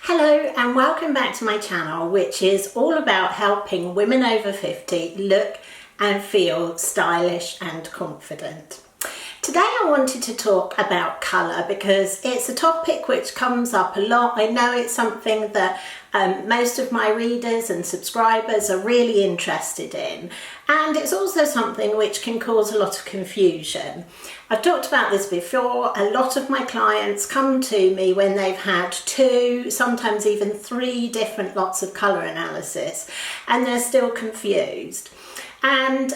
Hello and welcome back to my channel, which is all about helping women over 50 look and feel stylish and confident. Today I wanted to talk about colour because it's a topic which comes up a lot. I know it's something that most of my readers and subscribers are really interested in, and it's also something which can cause a lot of confusion. I've talked about this before. A lot of my clients come to me when they've had 2, sometimes even 3 different lots of colour analysis and they're still confused. And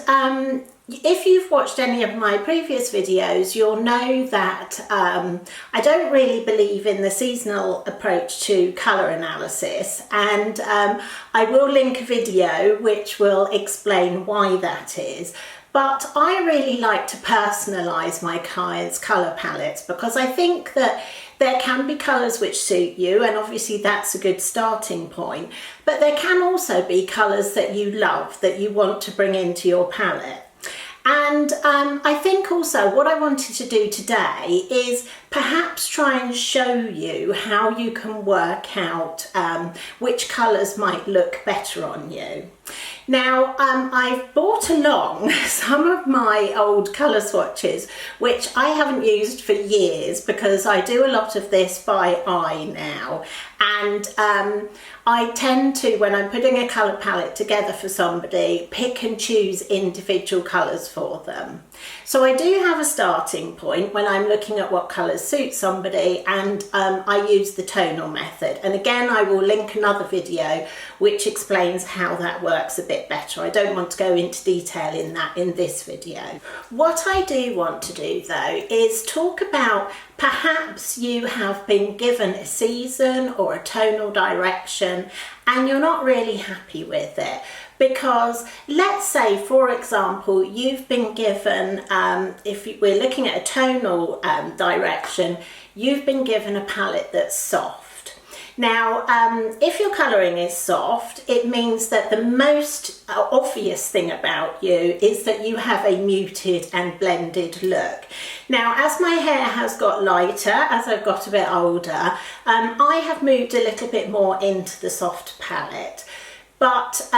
if you've watched any of my previous videos, you'll know that I don't really believe in the seasonal approach to colour analysis, and I will link a video which will explain why that is. But I really like to personalise my clients' colour palettes because I think that there can be colours which suit you, and obviously that's a good starting point, but there can also be colours that you love, that you want to bring into your palette. And I think also what I wanted to do today is perhaps try and show you how you can work out which colours might look better on you. Now, I've brought along some of my old colour swatches, which I haven't used for years because I do a lot of this by eye now. And I tend to, when I'm putting a colour palette together for somebody, pick and choose individual colours for them. So I do have a starting point when I'm looking at what colours suit somebody, and I use the tonal method. And again, I will link another video which explains how that works a bit better. I don't want to go into detail in that in this video. What I do want to do though is talk about perhaps you have been given a season or a tonal direction and you're not really happy with it. Because let's say, for example, you've been given, if we're looking at a tonal direction, you've been given a palette that's soft. Now, if your colouring is soft, it means that the most obvious thing about you is that you have a muted and blended look. Now, as my hair has got lighter, as I've got a bit older, I have moved a little bit more into the soft palette. But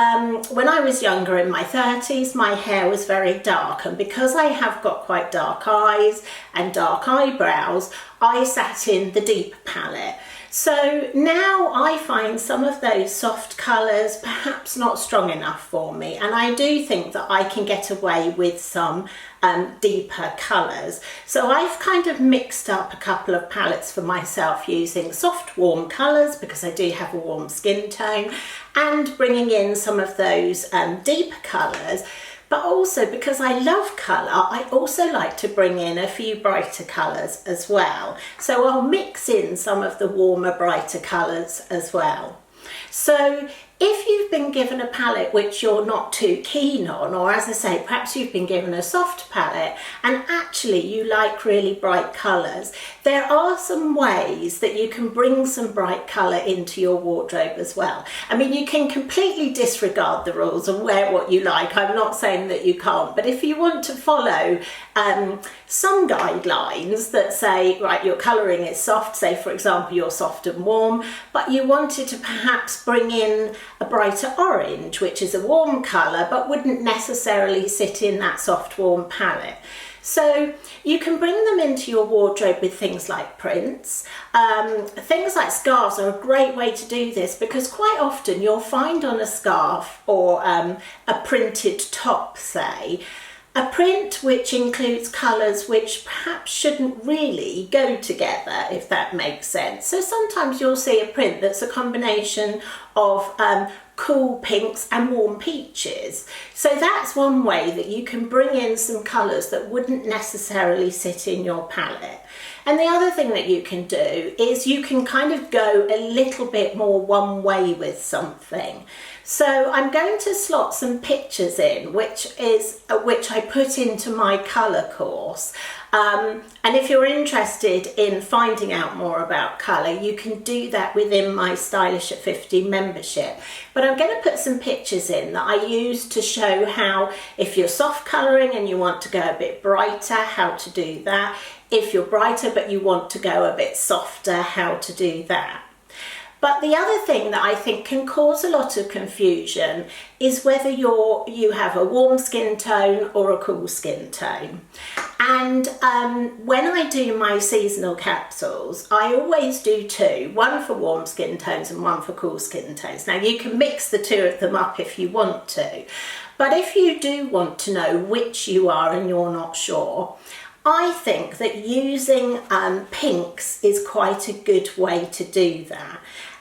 when I was younger, in my 30s, my hair was very dark, and because I have got quite dark eyes and dark eyebrows, I sat in the deep palette. So now I find some of those soft colours perhaps not strong enough for me, and I do think that I can get away with some deeper colours. So I've kind of mixed up a couple of palettes for myself using soft warm colours because I do have a warm skin tone, and bringing in some of those deeper colours. But also because I love colour, I also like to bring in a few brighter colours as well. So I'll mix in some of the warmer, brighter colours as well. So if you've been given a palette which you're not too keen on, or as I say, perhaps you've been given a soft palette and actually you like really bright colours, there are some ways that you can bring some bright colour into your wardrobe as well. I mean, you can completely disregard the rules and wear what you like. I'm not saying that you can't, but if you want to follow some guidelines that say, right, your colouring is soft, say for example you're soft and warm, but you wanted to perhaps bring in a brighter orange, which is a warm colour but wouldn't necessarily sit in that soft warm palette. So you can bring them into your wardrobe with things like prints. Things like scarves are a great way to do this because quite often you'll find on a scarf or a printed top, say, a print which includes colours which perhaps shouldn't really go together, if that makes sense. So sometimes you'll see a print that's a combination of cool pinks and warm peaches. So that's one way that you can bring in some colours that wouldn't necessarily sit in your palette. And the other thing that you can do is you can kind of go a little bit more one way with something. So I'm going to slot some pictures in, which I put into my colour course. And if you're interested in finding out more about colour, you can do that within my Stylish at 50 membership. But I'm going to put some pictures in that I use to show how, if you're soft colouring and you want to go a bit brighter, how to do that. If you're brighter but you want to go a bit softer, how to do that. But the other thing that I think can cause a lot of confusion is whether you have a warm skin tone or a cool skin tone. And when I do my seasonal capsules, I always do two, one for warm skin tones and one for cool skin tones. Now you can mix the two of them up if you want to, but if you do want to know which you are and you're not sure, I think that using pinks is quite a good way to do that.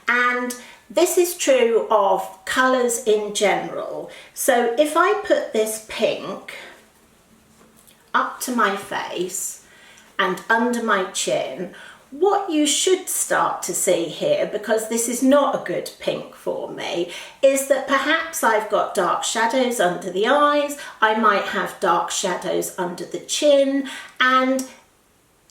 And this is true of colours in general. So if I put this pink up to my face and under my chin, what you should start to see here, because this is not a good pink for me, is that perhaps I've got dark shadows under the eyes, I might have dark shadows under the chin, and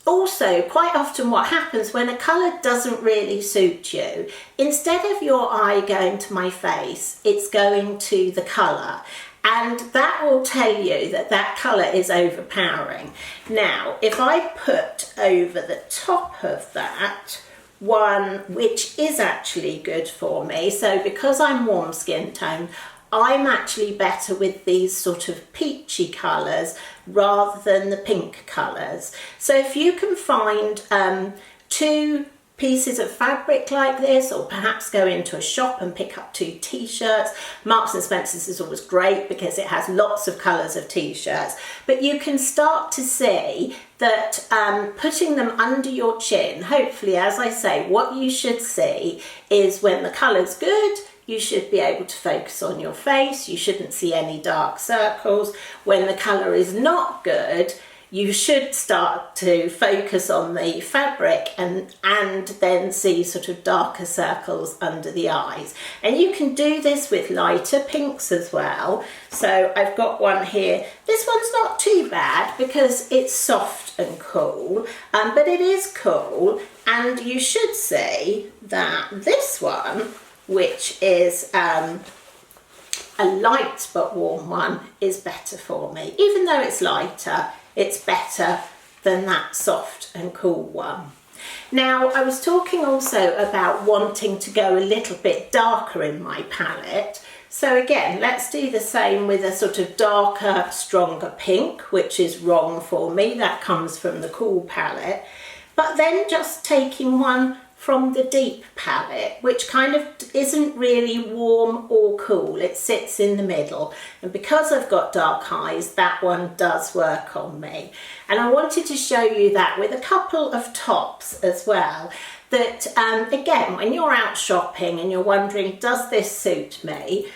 also quite often what happens when a colour doesn't really suit you, instead of your eye going to my face, it's going to the colour. And that will tell you that that colour is overpowering. Now, if I put over the top of that one which is actually good for me, so because I'm warm skin tone, I'm actually better with these sort of peachy colours rather than the pink colours. So if you can find two pieces of fabric like this, or perhaps go into a shop and pick up two t-shirts. Marks and Spencer's is always great because it has lots of colours of t-shirts, but you can start to see that putting them under your chin, hopefully, as I say, what you should see is when the colour's good, you should be able to focus on your face, you shouldn't see any dark circles. When the colour is not good, you should start to focus on the fabric and then see sort of darker circles under the eyes. And you can do this with lighter pinks as well. So I've got one here. This one's not too bad because it's soft and cool, but it is cool. And you should see that this one, which is a light but warm one, is better for me. Even though it's lighter, it's better than that soft and cool one. Now, I was talking also about wanting to go a little bit darker in my palette. So again, let's do the same with a sort of darker, stronger pink, which is wrong for me. That comes from the cool palette. But then just taking one from the deep palette, which kind of isn't really warm or cool, it sits in the middle, and because I've got dark eyes, that one does work on me. And I wanted to show you that with a couple of tops as well, that again, when you're out shopping and you're wondering, does this suit me,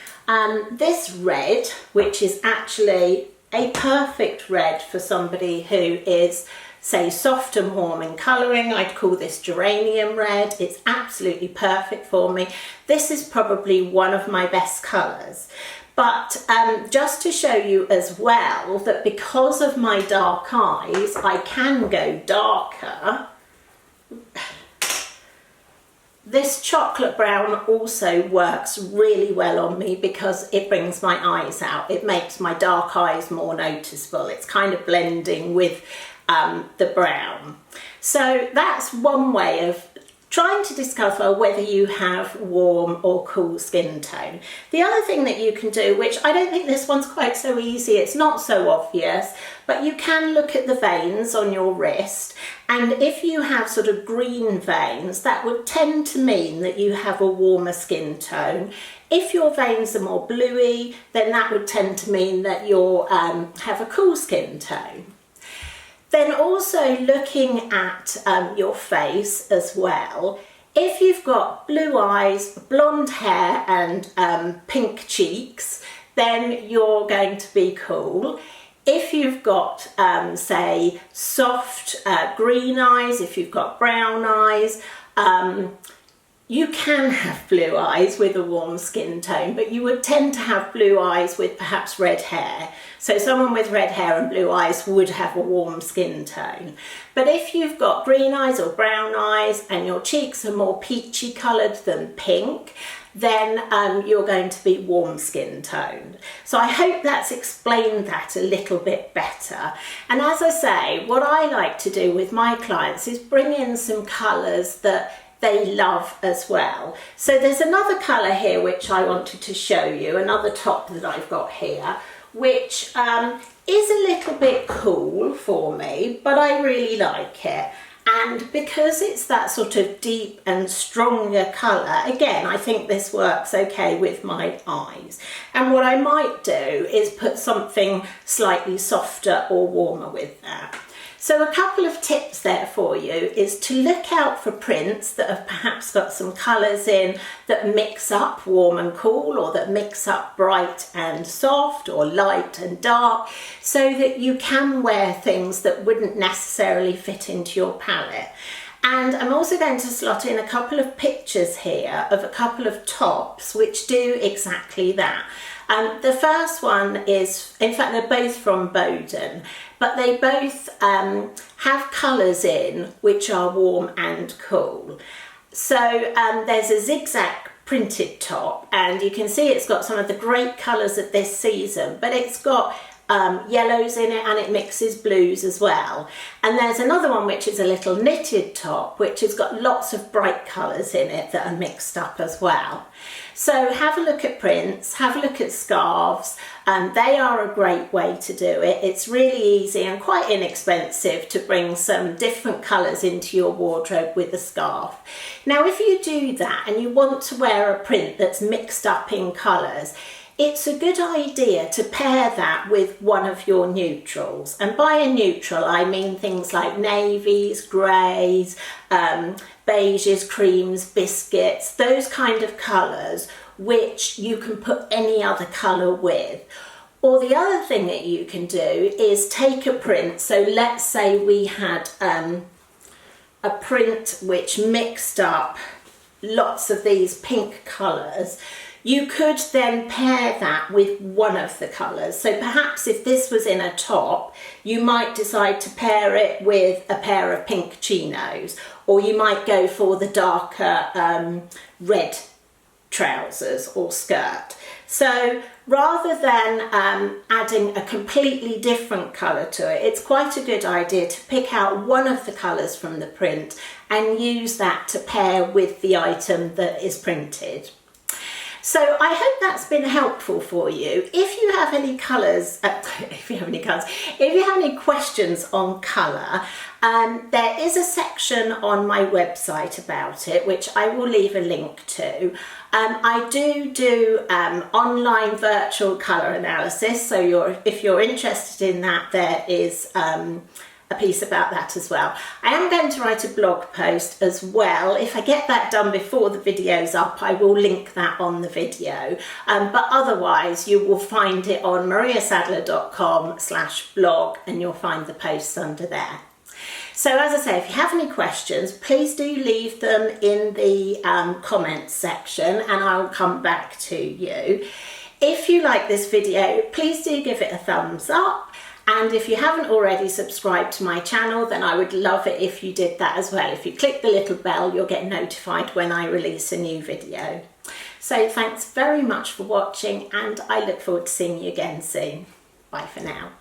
this red, which is actually a perfect red for somebody who is, say, soft and warm in colouring. I'd call this geranium red. It's absolutely perfect for me. This is probably one of my best colours. But just to show you as well that because of my dark eyes, I can go darker. This chocolate brown also works really well on me because it brings my eyes out. It makes my dark eyes more noticeable. It's kind of blending with the brown. So that's one way of trying to discover whether you have warm or cool skin tone. The other thing that you can do, which I don't think this one's quite so easy, it's not so obvious, but you can look at the veins on your wrist, and if you have sort of green veins, that would tend to mean that you have a warmer skin tone. If your veins are more bluey, then that would tend to mean that you have a cool skin tone. Then also looking at your face as well, if you've got blue eyes, blonde hair and pink cheeks, then you're going to be cool. If you've got, say, soft green eyes, if you've got brown eyes, you can have blue eyes with a warm skin tone, but you would tend to have blue eyes with perhaps red hair. So someone with red hair and blue eyes would have a warm skin tone. But if you've got green eyes or brown eyes and your cheeks are more peachy coloured than pink, then you're going to be warm skin toned. So I hope that's explained that a little bit better. And as I say, what I like to do with my clients is bring in some colours that they love as well. So there's another colour here which I wanted to show you, another top that I've got here, which is a little bit cool for me, but I really like it. And because it's that sort of deep and stronger colour, again, I think this works okay with my eyes. And what I might do is put something slightly softer or warmer with that. So a couple of tips there for you is to look out for prints that have perhaps got some colours in that mix up warm and cool, or that mix up bright and soft, or light and dark, so that you can wear things that wouldn't necessarily fit into your palette. And I'm also going to slot in a couple of pictures here of a couple of tops which do exactly that. The first one is, in fact, they're both from Boden, but they both have colours in which are warm and cool. So there's a zigzag printed top, and you can see it's got some of the great colours of this season, but it's got yellows in it, and it mixes blues as well. And there's another one which is a little knitted top which has got lots of bright colours in it that are mixed up as well. So have a look at prints, have a look at scarves. They are a great way to do it. It's really easy and quite inexpensive to bring some different colours into your wardrobe with a scarf. Now if you do that and you want to wear a print that's mixed up in colours, it's a good idea to pair that with one of your neutrals. And by a neutral, I mean things like navies, greys, beiges, creams, biscuits, those kind of colours which you can put any other colour with. Or the other thing that you can do is take a print. So let's say we had a print which mixed up lots of these pink colours. You could then pair that with one of the colours. So perhaps if this was in a top, you might decide to pair it with a pair of pink chinos, or you might go for the darker red trousers or skirt. So rather than adding a completely different colour to it, it's quite a good idea to pick out one of the colours from the print and use that to pair with the item that is printed. So I hope that's been helpful for you. If you have any colours, if you have any questions on colour, there is a section on my website about it, which I will leave a link to. I do online virtual colour analysis, so if you're interested in that, there is a piece about that as well. I am going to write a blog post as well. If I get that done before the video's up, I will link that on the video. But otherwise, you will find it on mariasadler.com/blog, and you'll find the posts under there. So as I say, if you have any questions, please do leave them in the comments section, and I'll come back to you. If you like this video, please do give it a thumbs up. And if you haven't already subscribed to my channel, then I would love it if you did that as well. If you click the little bell, you'll get notified when I release a new video. So thanks very much for watching, and I look forward to seeing you again soon. Bye for now.